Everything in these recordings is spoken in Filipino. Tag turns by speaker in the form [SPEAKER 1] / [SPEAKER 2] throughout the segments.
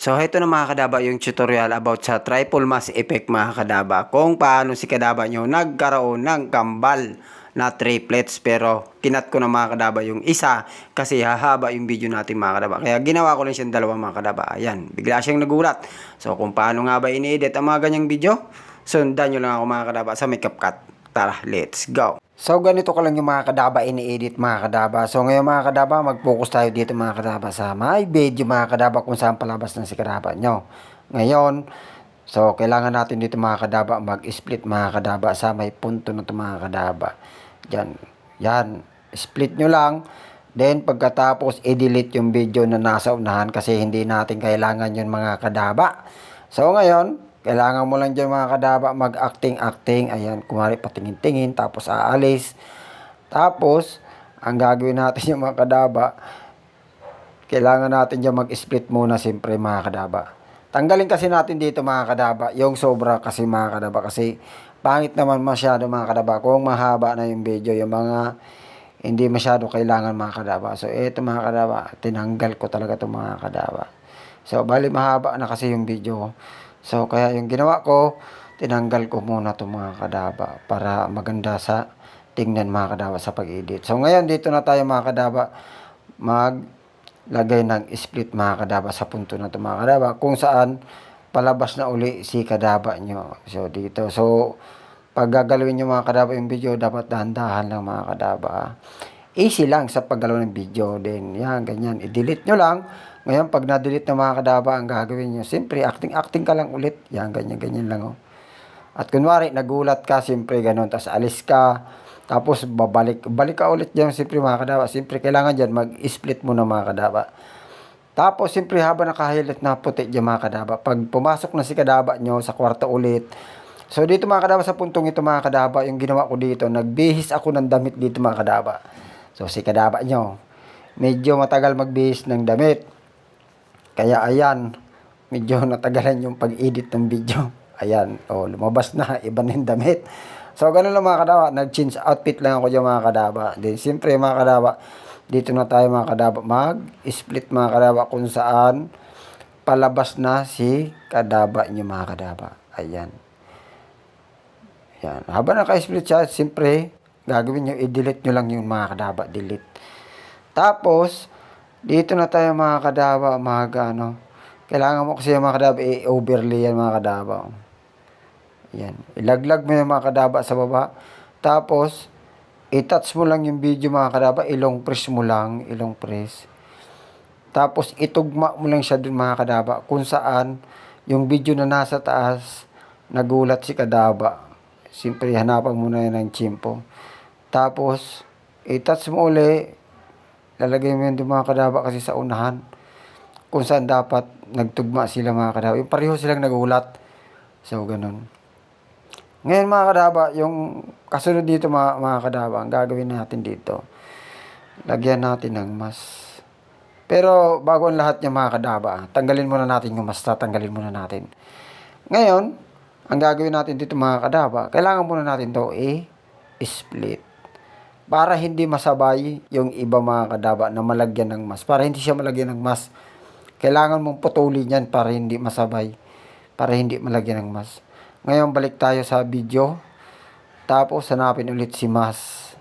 [SPEAKER 1] So, ito na mga kadaba yung tutorial about sa triple mass effect mga kadaba. Kung paano si kadaba nyo nagkaroon ng kambal na triplets. Pero, kinat ko na mga kadaba yung isa kasi hahaba yung video natin mga kadaba. Kaya ginawa ko lang siyang dalawa mga kadaba. Ayan, bigla siyang nagulat. So, kung paano nga ba ini-edit ang mga ganyang video, sundan nyo lang ako mga kadaba sa may CapCut. Tara, let's go! So, ganito ka lang yung mga kadaba ini-edit mga kadaba. So, ngayon mga kadaba, mag-focus tayo dito mga kadaba sa my video mga kadaba kung saan palabas ng si kadaba nyo. Ngayon, so, kailangan natin dito mga kadaba mag-split mga kadaba sa may punto na ito mga kadaba. Yan, yan. Split nyo lang. Then, pagkatapos, i-delete yung video na nasa unahan kasi hindi natin kailangan yun mga kadaba. So, ngayon, kailangan mo lang dyan mga kadaba mag-acting-acting. Ayan, kumari patingin-tingin, tapos aalis. Tapos, ang gagawin natin yung mga kadaba, kailangan natin dyan mag-split muna siyempre mga kadaba. Tanggalin kasi natin dito mga kadaba, yung sobra kasi mga kadaba. Kasi, pangit naman masyado mga kadaba. Kung mahaba na yung video, yung mga hindi masyado kailangan mga kadaba. So, ito mga kadaba, tinanggal ko talaga itong mga kadaba. So, bali mahaba na kasi yung video. So, kaya yung ginawa ko, tinanggal ko muna itong mga kadaba para maganda sa tingnan mga kadaba sa pag-edit. So, ngayon dito na tayo mga kadaba maglagay ng split mga kadaba sa punto na ito mga kadaba kung saan palabas na uli si kadaba nyo. So, dito. So, pag gagalawin nyo mga kadaba yung video, dapat dahan-dahan lang mga kadaba. Easy lang sa paggalaw ng video din. Yan, ganyan. I-delete nyo lang. Ngayon, pag na-delete na mga kadaba, ang gagawin nyo, siyempre, acting-acting ka lang ulit. Yan, ganyan-ganyan lang, oh. At kunwari, nagulat ka, siyempre, ganun. Tapos, alis ka. Tapos, balik ka ulit dyan, siyempre, mga kadaba. Siyempre, kailangan dyan, mag-split mo na mga kadaba. Tapos, siyempre, habang nakahilit na puti dyan, mga kadaba, pag pumasok na si kadaba nyo sa kwarto ulit, so, dito mga kadaba, sa puntong ito, mga kadaba, yung ginawa ko dito, nagbihis ako ng damit dito, mga kadaba. So, si kadaba nyo, medyo matagal magbihis ng damit. Kaya ayan, medyo natagalan yung pag-edit ng video. Ayan, lumabas na, iba na yung damit. So, ganun lang mga kadaba, nag-change outfit lang ako dyan mga kadaba. Then, siyempre mga kadaba, dito na tayo mga kadaba, mag-split mga kadaba kung saan palabas na si kadaba nyo mga kadaba. Ayan. Ayan, habang naka-split siya, siyempre, gagawin nyo, i-delete nyo lang yung mga kadaba, delete. Tapos, dito na tayo mga kadaba, kailangan mo kasi yung mga kadaba, i-overlay yan mga kadaba. Yan. Ilaglag mo yung mga kadaba sa baba. Tapos, i-touch mo lang yung video mga kadaba, ilong press mo lang, ilong press. Tapos, itugma mo lang siya dun mga kadaba, kung saan, yung video na nasa taas, nagulat si kadaba. Siyempre, hanapan mo na yan ng tsimpo. Tapos, i-touch mo uli, lalagay mo yun doon mga kadaba kasi sa unahan kung saan dapat nagtugma sila mga kadaba. Yung pareho silang nagulat. So, ganun. Ngayon mga kadaba, yung kasunod dito mga kadaba, ang gagawin natin dito, lagyan natin ng mas. Pero, bago ang lahat niya mga kadaba, tanggalin muna natin yung mas. Tatanggalin muna natin. Ngayon, ang gagawin natin dito mga kadaba, kailangan muna natin to i-split. Para hindi masabay yung iba mga kadaba na malagyan ng mas. Para hindi siya malagyan ng mas. Kailangan mong putulin yan para hindi masabay. Para hindi malagyan ng mas. Ngayon balik tayo sa video. Tapos hanapin ulit si mas.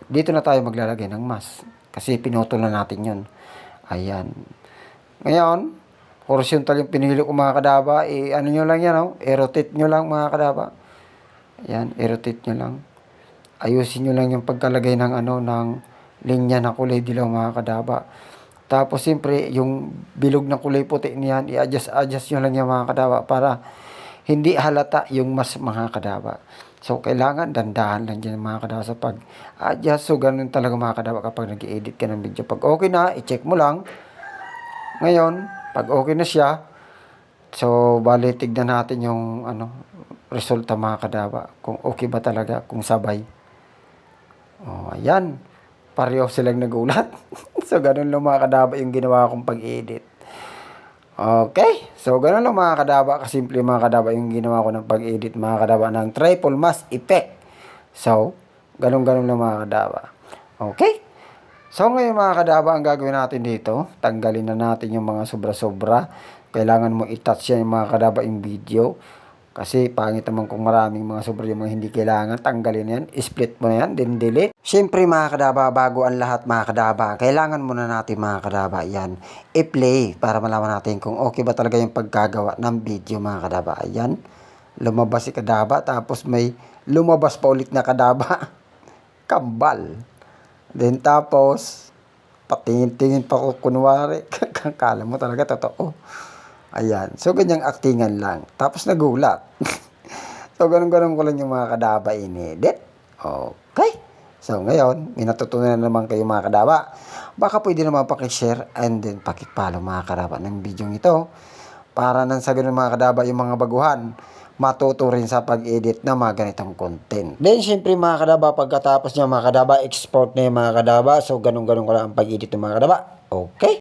[SPEAKER 1] Dito na tayo maglalagay ng mas. Kasi pinutol na natin yun. Ayan. Ngayon, horizontal yung pinili ko mga kadaba. Ano nyo lang yan, i-rotate nyo lang mga kadaba. Ayan, i-rotate nyo lang. Ayusin nyo lang yung pagkalagay ng ng linya na kulay dilaw mga kadaba. Tapos siyempre yung bilog na kulay puti niyan, i-adjust nyo lang yung mga kadaba para hindi halata yung mas mga kadaba. So kailangan dandahan lang dyan mga kadaba sa pag-adjust. So ganun talaga mga kadaba kapag nag-edit ka ng video. Pag okay na, i-check mo lang. Ngayon, pag okay na siya, so bali tignan natin yung resulta mga kadaba. Kung okay ba talaga, kung sabay. Ayan. Pareho silang nagulat. So, ganun lang mga kadaba yung ginawa kong pag-edit. Okay. So, ganun lang mga kadaba. Kasimple mga kadaba yung ginawa ko ng pag-edit mga kadaba ng triple mass effect. So, ganun-ganun lang mga kadaba. Okay. So, ngayon mga kadaba, ang gagawin natin dito, tanggalin na natin yung mga sobra-sobra. kailangan mo i-touch yan yung mga kadaba yung video. Kasi pangit naman kung maraming mga sobra yung mga hindi kailangan, tanggalin yan, split mo na yan, then delete. Siyempre mga kadaba, bago ang lahat mga kadaba, kailangan muna natin mga kadaba yan, i-play para malaman natin kung okay ba talaga yung pagkagawa ng video mga kadaba. Ayan, lumabas si kadaba, tapos may lumabas pa ulit na kadaba, kambal. Then tapos, patingin-tingin pa ko kunwari, kala mo talaga totoo. Ayan. So, ganyang actingan lang. Tapos nagulat. So, ganun-ganun ko lang yung mga kadaba inedit. Okay. So, ngayon, may natutunan na naman kayo mga kadaba. Baka pwede naman pakishare and then pakipalo mga kadaba ng video ito. Para nang sa ganun mga kadaba yung mga baguhan, matuto rin sa pag-edit ng mga ganitong content. Then, syempre mga kadaba, pagkatapos niya mga kadaba, export na yung mga kadaba. So, ganun-ganun ko lang ang pag-edit ng mga kadaba. Okay.